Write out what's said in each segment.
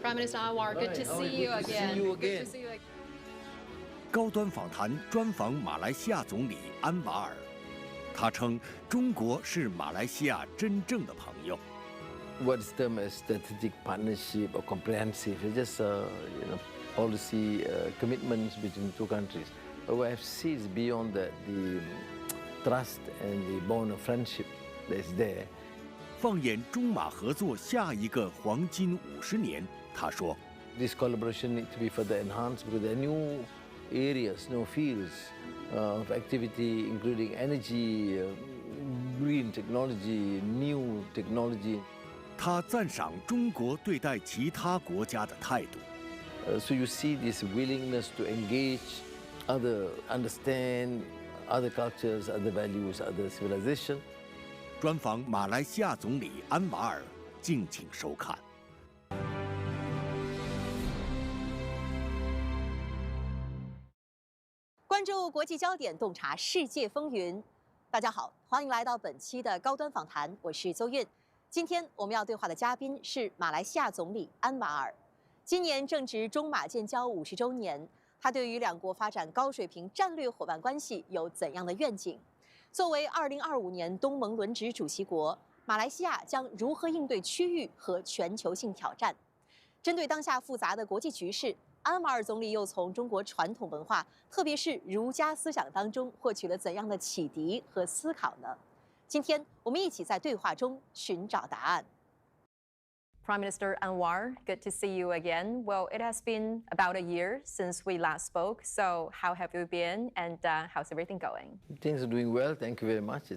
Prime Minister Anwar, good to see you again. Good to see you again. 高端访谈专访马来西亚总理安瓦尔，他称中国是马来西亚真正的朋友。What's termed as strategic partnership or comprehensive? It's just policy commitments between two countries. But what I see is beyond that the trust and the bond of friendship that is there. 放眼中马合作下一个黄金50年，他说 This collaboration needs to be further enhanced because there are new areas, new fields of activity, including energy, green technology, new technology. 他赞赏中国对待其他国家的态度。So you see this willingness to engage other, understand other cultures, other values, other civilization. 专访马来西亚总理安瓦尔，敬请收看。关注国际焦点，洞察世界风云。大家好，欢迎来到本期的高端访谈，我是邹韵。今天我们要对话的嘉宾是马来西亚总理安瓦尔。今年正值中马建交50周年，他对于两国发展高水平战略伙伴关系有怎样的愿景？作为2025年东盟轮值主席国，马来西亚将如何应对区域和全球性挑战？针对当下复杂的国际局势，安瓦尔总理又从中国传统文化，特别是儒家思想当中获取了怎样的启迪和思考呢？今天我们一起在对话中寻找答案。Prime Minister Anwar, good to see you again. Well, it has been about a year since we last spoke. So, how have you been, and how's everything going? Things are doing well. Thank you very much.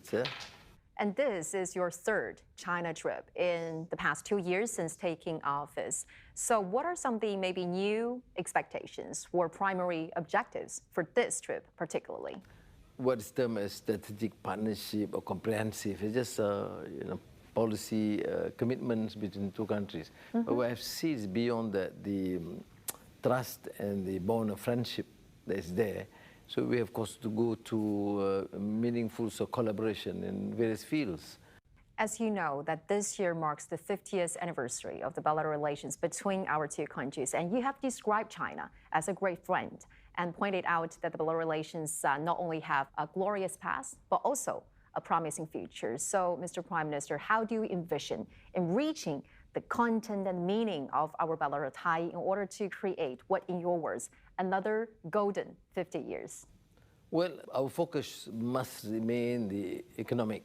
And this is your third China trip in the past 2 years since taking office. So, what are some of the maybe new expectations or primary objectives for this trip, particularly? What's termed as strategic partnership or comprehensive? It's just policy commitments between two countries. But what I see is beyond that the trust and the bond of friendship that is there. So we have, of course, to go to meaningful collaboration in various fields. As you know, that this year marks the 50th anniversary of the bilateral relations between our two countries, and you have described China as a great friend and pointed out that the bilateral relations not only have a glorious past, but also a promising future. So, Mr. Prime Minister, how do you envision in reaching the content and meaning of our bilateral tie in order to create what, in your words, another golden 50 years? Well, our focus must remain the economic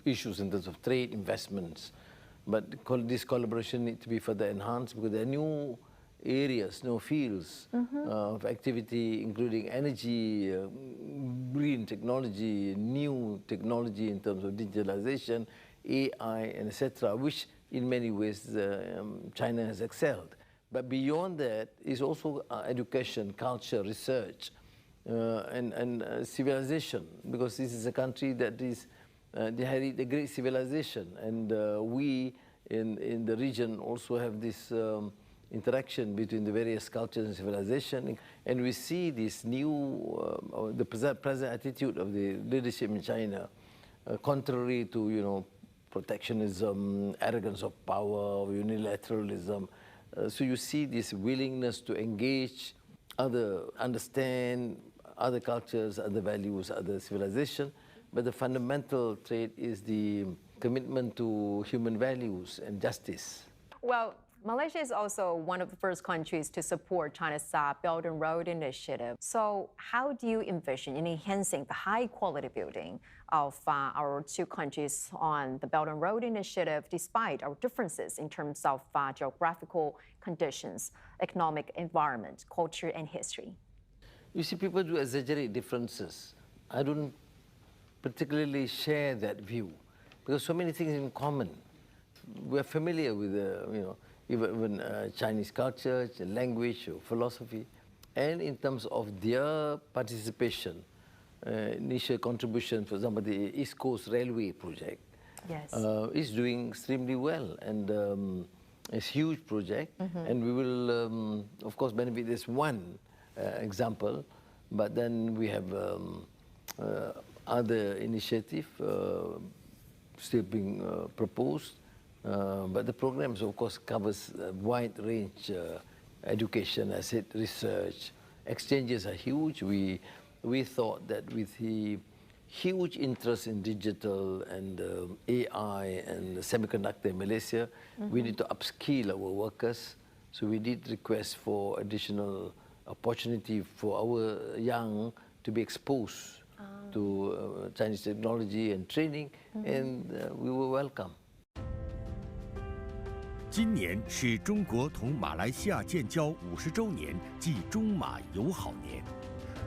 issues in terms of trade, investments. But this collaboration needs to be further enhanced because there are new areas, new fields of activity, including energy, green technology, new technology in terms of digitalization, AI, and etc., which in many ways China has excelled. But beyond that is also education, culture, research, and civilization, because this is a country that is they had a great civilization, and we in the region also have this interaction between the various cultures and civilization, and we see this new, the present attitude of the leadership in China, contrary to protectionism, arrogance of power, unilateralism. So you see this willingness to engage other, understand other cultures, other values, other civilization, but the fundamental trait is the commitment to human values and justice. Well, Malaysia is also one of the first countries to support China's Belt and Road Initiative. So how do you envision in enhancing the high-quality building of our two countries on the Belt and Road Initiative, despite our differences in terms of geographical conditions, economic environment, culture, and history? You see, people do exaggerate differences. I don't particularly share that view because so many things in common. We're familiar with even Chinese culture, language, or philosophy, and in terms of their participation, initial contribution, for example, the East Coast Railway project, yes, is doing extremely well, and it's a huge project, and we will, of course, benefit. This one example, but then we have other initiatives still being proposed. But the programs, of course, covers a wide range, education, I said, research. Exchanges are huge. We thought that with the huge interest in digital and AI and semiconductor in Malaysia, we need to upskill our workers. So we did request for additional opportunity for our young to be exposed to Chinese technology and training, and we were welcome. 今年是中国同马来西亚建交50周年暨中马友好年。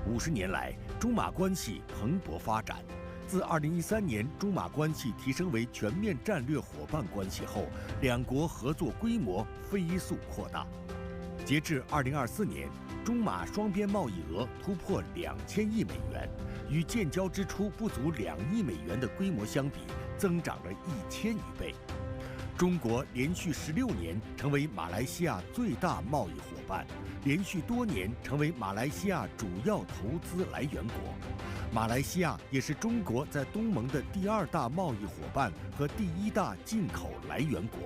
50年来，中马关系蓬勃发展。自2013年中马关系提升为全面战略伙伴关系后，两国合作规模飞速扩大。截至2024年，中马双边贸易额突破2000亿美元，与建交之初不足2亿美元的规模相比，增长了1000余倍。中国连续16年成为马来西亚最大贸易伙伴，连续多年成为马来西亚主要投资来源国。马来西亚也是中国在东盟的第2大贸易伙伴和第1大进口来源国。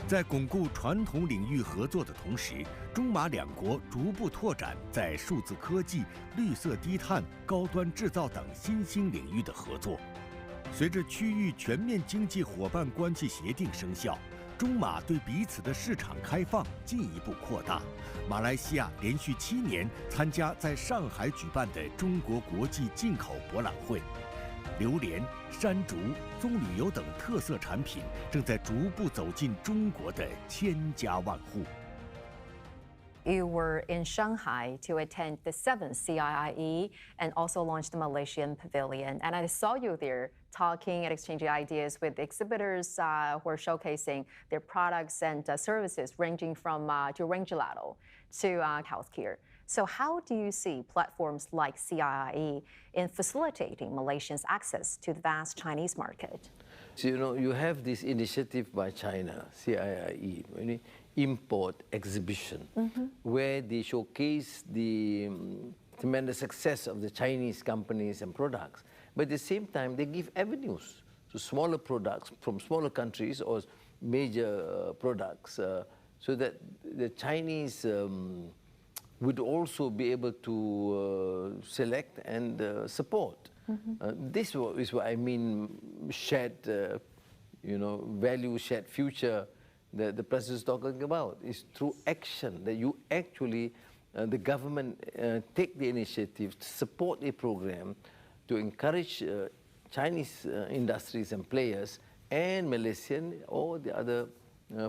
在巩固传统领域合作的同时，中马两国逐步拓展在数字科技、绿色低碳、高端制造等新兴领域的合作。随着区域全面经济伙伴关系协定生效，中马对彼此的市场开放进一步扩大。马来西亚连续7年参加在上海举办的中国国际进口博览会，榴莲、山竹、棕榈油等特色产品正在逐步走进中国的千家万户。You were in Shanghai to attend the 7th CIIE and also launched the Malaysian Pavilion. And I saw you there talking and exchanging ideas with exhibitors who are showcasing their products and services ranging from during gelato to healthcare. So how do you see platforms like CIIE in facilitating Malaysians' access to the vast Chinese market? So, you have this initiative by China, CIIE, import exhibition, where they showcase the tremendous success of the Chinese companies and products. But at the same time, they give avenues to smaller products from smaller countries or major products so that the Chinese would also be able to select and support. This is what I mean, shared, value, shared future that the President is talking about. Is through action that you actually, the government take the initiative to support a program to encourage Chinese industries and players and Malaysian or the other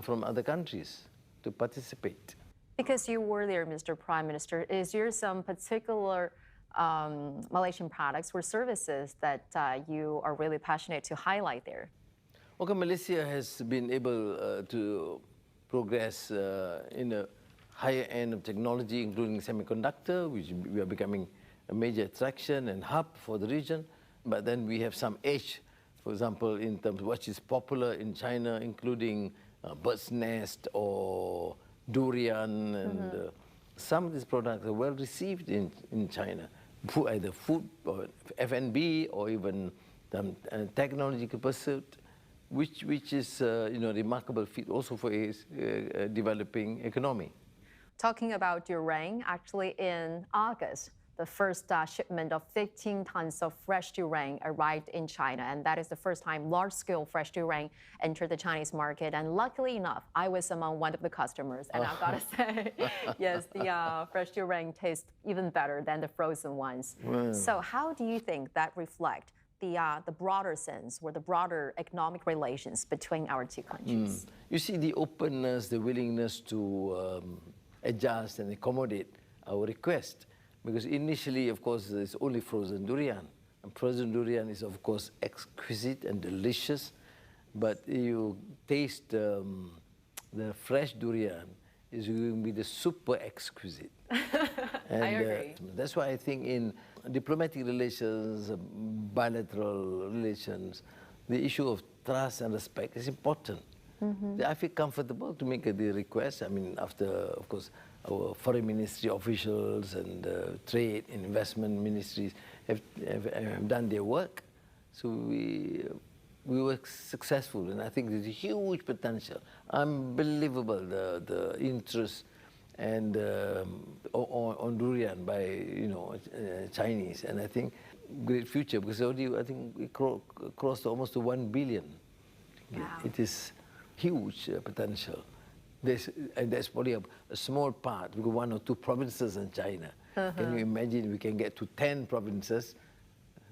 from other countries to participate. Because you were there, Mr. Prime Minister, is there some particular Malaysian products or services that you are really passionate to highlight there? Okay, Malaysia has been able to progress in a higher end of technology, including semiconductor, which we are becoming a major attraction and hub for the region. But then we have some edge, for example, in terms of what is popular in China, including bird's nest or durian, and some of these products are well received in China, either food or F&B or even technological pursuit, which is remarkable feat also for a developing economy. Talking about durian, actually in August, the first shipment of 15 tons of fresh durian arrived in China, and that is the first time large-scale fresh durian entered the Chinese market. And luckily enough, I was among one of the customers, and I've got to say, yes, the fresh durian tastes even better than the frozen ones. Wow. So how do you think that reflects the broader sense or the broader economic relations between our two countries? You see the openness, the willingness to adjust and accommodate our request. Because initially, of course, it's only frozen durian. And frozen durian is, of course, exquisite and delicious. But you taste the fresh durian, is going to be the super exquisite. And, I agree. That's why I think in diplomatic relations, bilateral relations, the issue of trust and respect is important. I feel comfortable to make the request. I mean, after, of course, our foreign ministry officials and trade and investment ministries have done their work. So we we were successful, and I think there's a huge potential, unbelievable the interest and on durian by Chinese, and I think great future because already I think we crossed almost to 1 billion. Wow. It is huge potential. And that's probably a small part because 1 or 2 provinces in China. Can you imagine we can get to 10 provinces?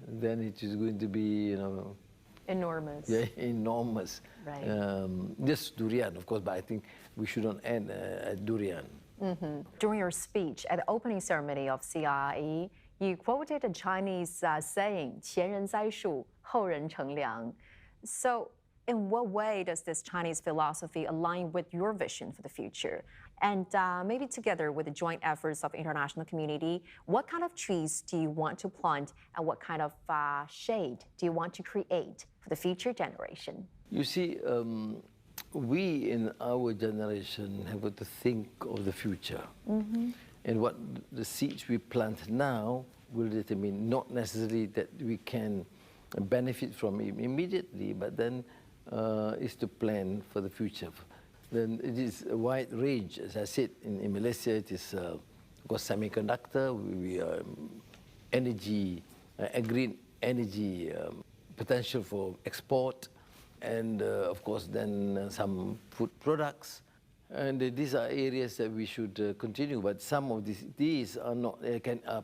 Then it is going to be enormous. Yeah, enormous. Right. Just durian, of course, but I think we shouldn't end at durian. During your speech at the opening ceremony of CIEE, you quoted a Chinese saying, 前人栽树,后人乘凉. So, in what way does this Chinese philosophy align with your vision for the future? And maybe together with the joint efforts of the international community, what kind of trees do you want to plant and what kind of shade do you want to create for the future generation? You see, we in our generation have got to think of the future. And what the seeds we plant now will determine not necessarily that we can benefit from it immediately, but then is to plan for the future. Then it is a wide range. As I said, in Malaysia, it is of course semiconductor, we energy, green energy potential for export, and of course then some food products. And these are areas that we should continue, but some of these are not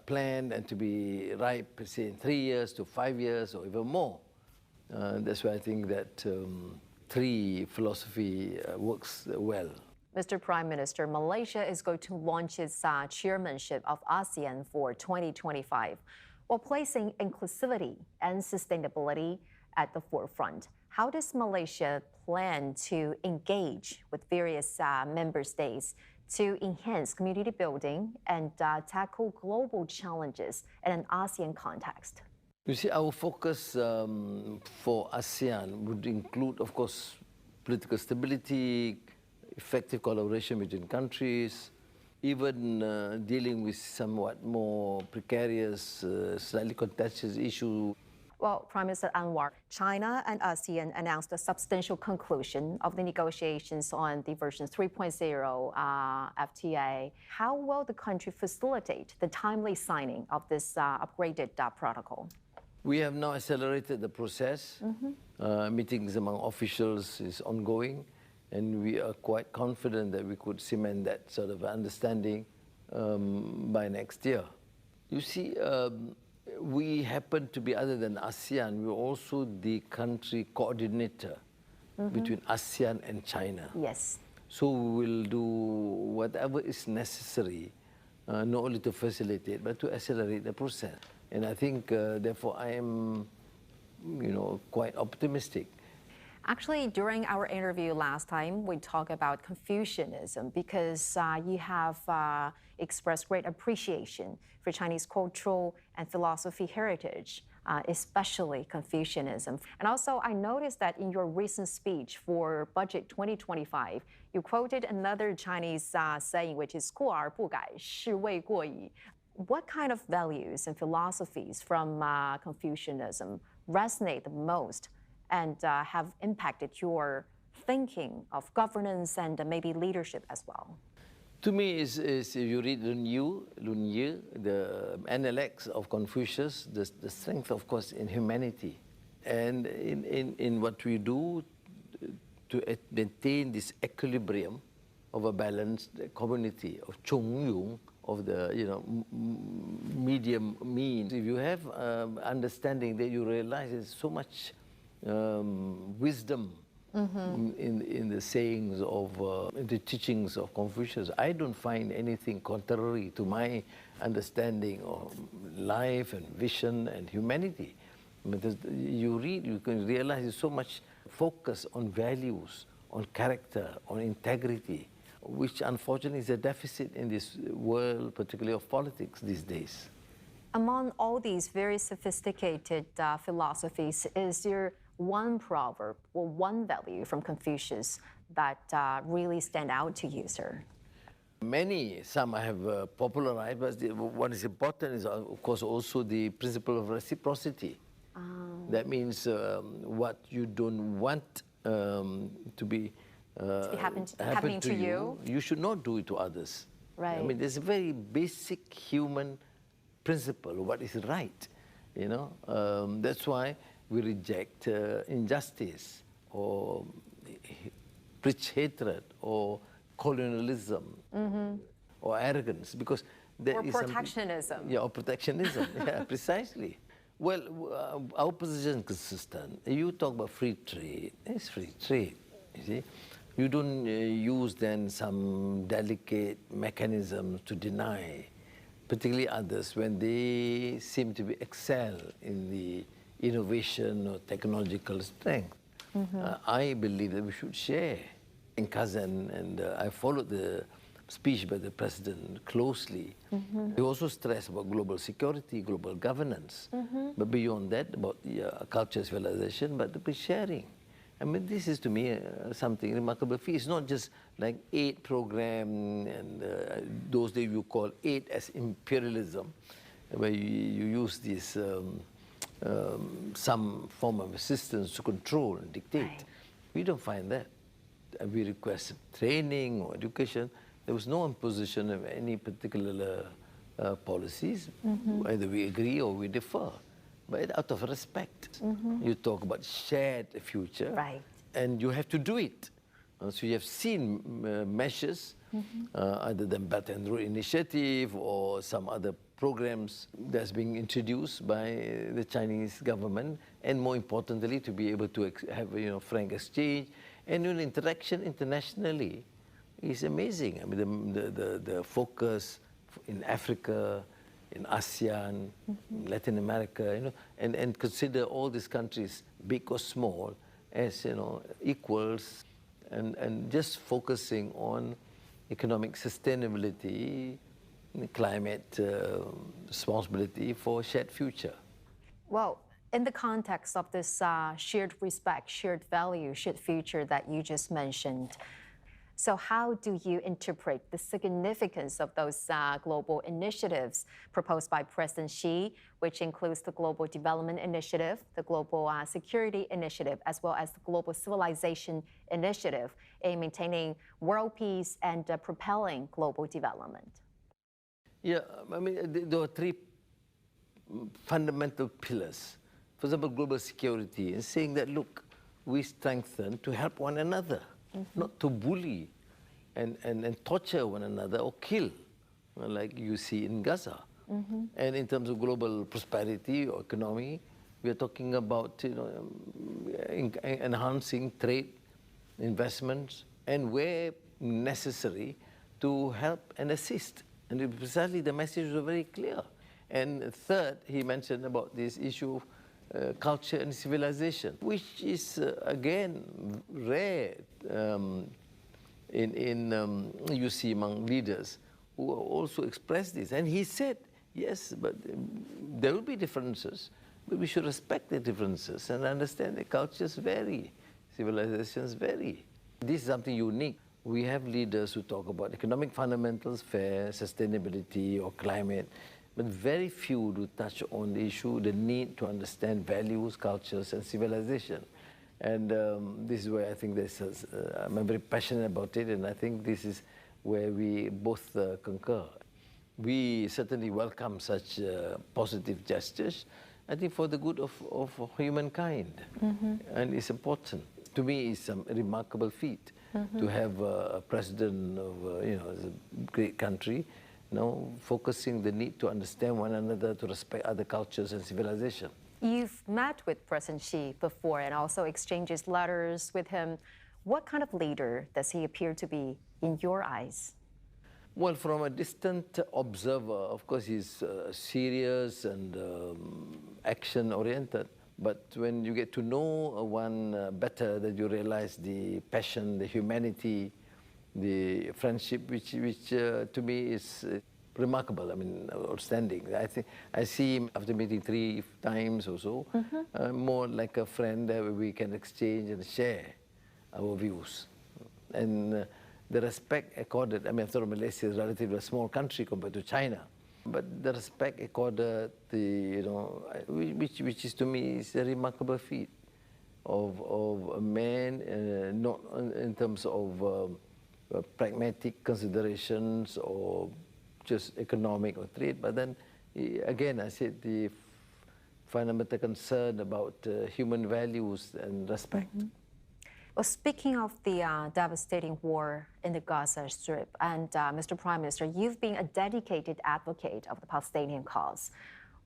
planned and to be ripe, say, in 3 years to 5 years or even more. That's why I think that tree philosophy works well. Mr. Prime Minister, Malaysia is going to launch its chairmanship of ASEAN for 2025, while placing inclusivity and sustainability at the forefront. How does Malaysia plan to engage with various member states to enhance community building and tackle global challenges in an ASEAN context? You see, our focus for ASEAN would include, of course, political stability, effective collaboration between countries, even dealing with somewhat more precarious, slightly contentious issues. Well, Prime Minister Anwar, China and ASEAN announced a substantial conclusion of the negotiations on the version 3.0 FTA. How will the country facilitate the timely signing of this upgraded protocol? We have now accelerated the process. Meetings among officials is ongoing, and we are quite confident that we could cement that sort of understanding by next year. You see, we happen to be, other than ASEAN, we're also the country coordinator between ASEAN and China. Yes. So we will do whatever is necessary, not only to facilitate, but to accelerate the process. And I think, therefore, I am, quite optimistic. Actually, during our interview last time, we talked about Confucianism because you have expressed great appreciation for Chinese cultural and philosophy heritage, especially Confucianism. And also, I noticed that in your recent speech for Budget 2025, you quoted another Chinese saying, which is 过而不改,是谓过矣. What kind of values and philosophies from Confucianism resonate the most and have impacted your thinking of governance and maybe leadership as well? To me, is if you read Lun Yu, the Analects of Confucius, the strength, of course, in humanity. And in what we do to maintain this equilibrium of a balanced community, of Chongyung, of the medium mean. If you have understanding, that you realize there's so much wisdom in the sayings of the teachings of Confucius. I don't find anything contrary to my understanding of life and vision and humanity. Because you read, you can realize there's so much focus on values, on character, on integrity, which unfortunately is a deficit in this world, particularly of politics these days. Among all these very sophisticated philosophies, is there one proverb or one value from Confucius that really stand out to you, sir? Some I have popularized, but what is important is, of course, also the principle of reciprocity. That means what you don't want to be happening to you, you should not do it to others. Right. I mean, there's a very basic human principle of what is right, you know. That's why we reject injustice or preach hatred or colonialism or arrogance, because there or is protectionism. or protectionism, yeah, precisely. Well, our position is consistent. You talk about free trade, it's free trade, you see. You don't use then some delicate mechanisms to deny, particularly others, when they seem to be excel in the innovation or technological strength. I believe that we should share. In Kazan, and I followed the speech by the president closely. He also stressed about global security, global governance, but beyond that, about culture civilization, but the sharing. I mean, this is to me something remarkable. It's not just like aid program and those days you call aid as imperialism, where you use this some form of assistance to control and dictate. Right. We don't find that. We requested training or education. There was no imposition of any particular policies. Either we agree or we differ, but out of respect. You talk about shared future, Right. and you have to do it. So you have seen measures, either the Belt and Road Initiative or some other programs that's being introduced by the Chinese government, and more importantly, to be able to have frank exchange and interaction internationally is amazing. I mean, the focus in Africa, in ASEAN, Latin America, and consider all these countries, big or small, as equals, and just focusing on economic sustainability, climate responsibility for a shared future. Well, in the context of this shared respect, shared value, shared future that you just mentioned, so how do you interpret the significance of those global initiatives proposed by President Xi, which includes the Global Development Initiative, the Global Security Initiative, as well as the Global Civilization Initiative, in maintaining world peace and propelling global development? Yeah, I mean, there are three fundamental pillars. For example, global security, and saying that, look, we strengthen to help one another, not to bully and torture one another or kill, like you see in Gaza. And in terms of global prosperity or economy, we are talking about enhancing trade, investments, and where necessary to help and assist. And precisely the message was very clear. And third, he mentioned about this issue of culture and civilization, which is again rare you see among leaders who also express this. And he said, yes, but there will be differences, but we should respect the differences and understand that cultures vary, civilizations vary. This is something unique. We have leaders who talk about economic fundamentals, fair, sustainability, or climate, but very few do touch on the issue, the need to understand values, cultures, and civilization. And this is where I think I'm very passionate about it, and I think this is where we both concur. We certainly welcome such positive gestures, I think, for the good of humankind. And it's important. To me, it's a remarkable feat to have a president of a great country, focusing the need to understand one another, to respect other cultures and civilization. You've met with President Xi before and also exchanged letters with him. What kind of leader does he appear to be in your eyes? Well, from a distant observer, of course, he's serious and action-oriented. But when you get to know one better, that you realize the passion, the humanity, the friendship, which to me is remarkable. I mean, outstanding. I think I see him after meeting 3 times or so, more like a friend where we can exchange and share our views. And the respect accorded, I mean, after all, Malaysia is relatively a small country compared to China. But the respect accorded, which is to me is a remarkable feat of a man, not in terms of pragmatic considerations or just economic or trade, but then again I said the fundamental concern about human values and respect. Mm-hmm. Well, speaking of the devastating war in the Gaza Strip, and Mr. Prime Minister, you've been a dedicated advocate of the Palestinian cause.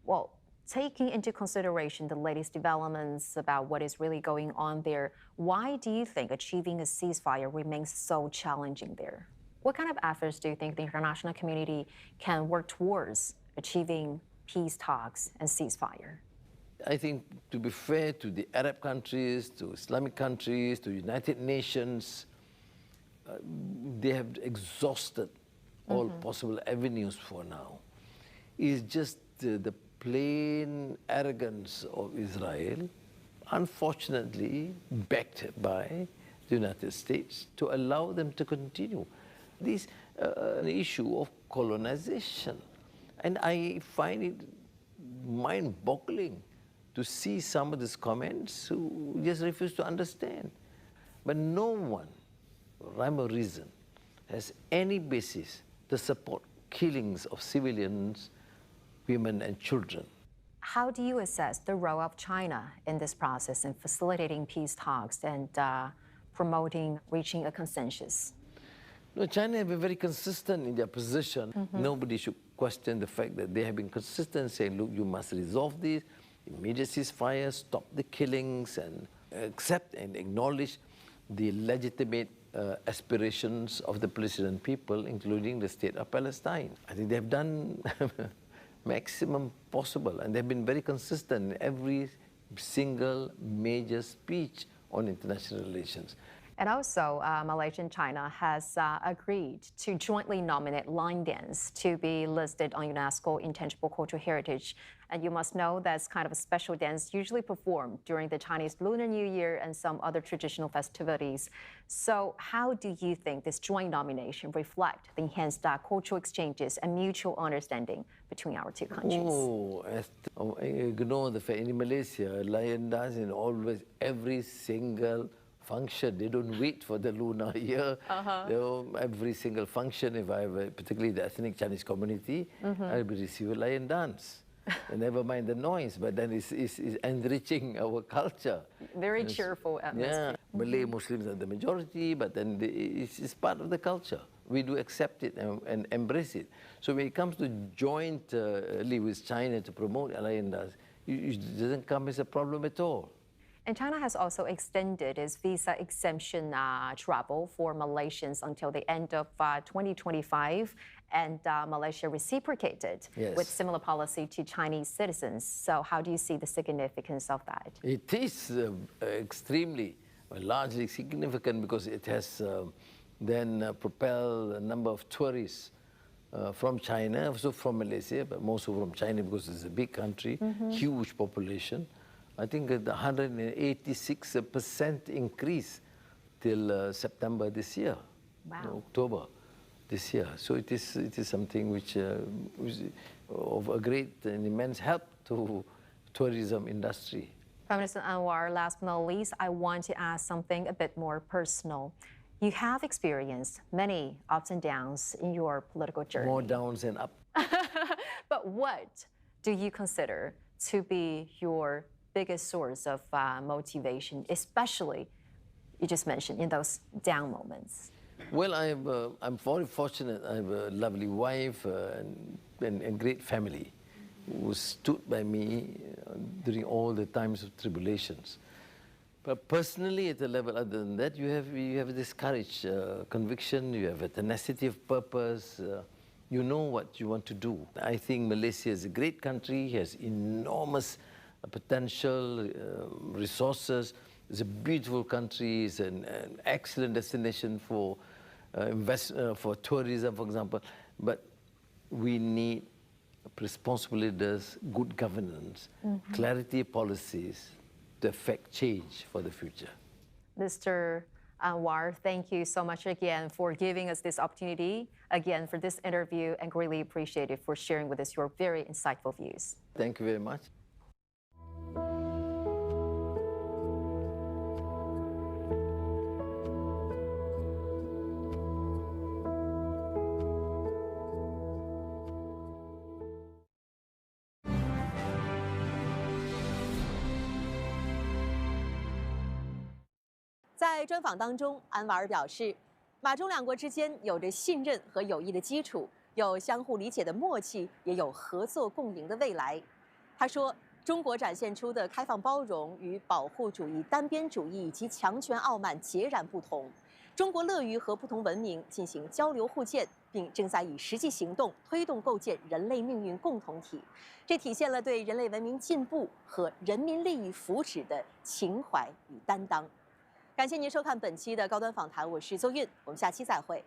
Well, taking into consideration the latest developments about what is really going on there, why do you think achieving a ceasefire remains so challenging there? What kind of efforts do you think the international community can work towards achieving peace talks and ceasefire? I think, to be fair to the Arab countries, to Islamic countries, to United Nations, they have exhausted all possible avenues for now. It's just the plain arrogance of Israel, unfortunately backed by the United States, to allow them to continue. This an issue of colonization. And I find it mind-boggling to see some of these comments who just refuse to understand. But no one, rhyme or reason, has any basis to support killings of civilians, women and children. How do you assess the role of China in this process in facilitating peace talks and promoting reaching a consensus? No, China have been very consistent in their position. Nobody should question the fact that they have been consistent saying, look, you must resolve this, immediate ceasefire, stop the killings, and accept and acknowledge the legitimate aspirations of the Palestinian people, including the state of Palestine. I think they have done maximum possible, and they've been very consistent in every single major speech on international relations. And also, Malaysia and China has agreed to jointly nominate line dance to be listed on UNESCO Intangible Cultural Heritage. And you must know that's kind of a special dance usually performed during the Chinese Lunar New Year and some other traditional festivities. So how do you think this joint nomination reflect the enhanced cultural exchanges and mutual understanding between our two countries? Ignore the fact in Malaysia, lion dance in always every single function. They don't wait for the lunar year. Every single function, if I have particularly the ethnic Chinese community, I'll be receive a lion dance. And never mind the noise, but then it's enriching our culture. Very cheerful atmosphere. Yeah, Malay Muslims are the majority, but then it's part of the culture. We do accept it and embrace it. So when it comes to jointly with China to promote lion dance, it doesn't come as a problem at all. And China has also extended its visa exemption travel for Malaysians until the end of 2025. And Malaysia reciprocated with similar policy to Chinese citizens. So how do you see the significance of that? It is extremely, largely significant because it has then propelled a number of tourists from China, also from Malaysia, but mostly from China because it's a big country, huge population. I think the 186% increase till September this year, October this year. So it is something which is of a great and immense help to tourism industry. Prime Minister Anwar, last but not least, I want to ask something a bit more personal. You have experienced many ups and downs in your political journey. More downs than up. But what do you consider to be your biggest source of motivation, especially, you just mentioned, in those down moments? Well, I'm very fortunate. I have a lovely wife and great family who stood by me during all the times of tribulations. But personally, at a level other than that, you have this courage, conviction, you have a tenacity of purpose, you know what you want to do. I think Malaysia is a great country, has enormous potential, resources. It's a beautiful country. It's an excellent destination for for tourism, for example. But we need responsible leaders, good governance, clarity of policies to affect change for the future. Mr. Anwar, thank you so much again for giving us this opportunity, again for this interview, and greatly appreciate it for sharing with us your very insightful views. Thank you very much. 在专访当中，安瓦尔表示，马中两国之间有着信任和友谊的基础，有相互理解的默契，也有合作共赢的未来。他说，中国展现出的开放包容与保护主义、单边主义以及强权傲慢截然不同。中国乐于和不同文明进行交流互鉴，并正在以实际行动推动构建人类命运共同体。这体现了对人类文明进步和人民利益福祉的情怀与担当。感谢您收看本期的高端访谈，我是邹韵，我们下期再会。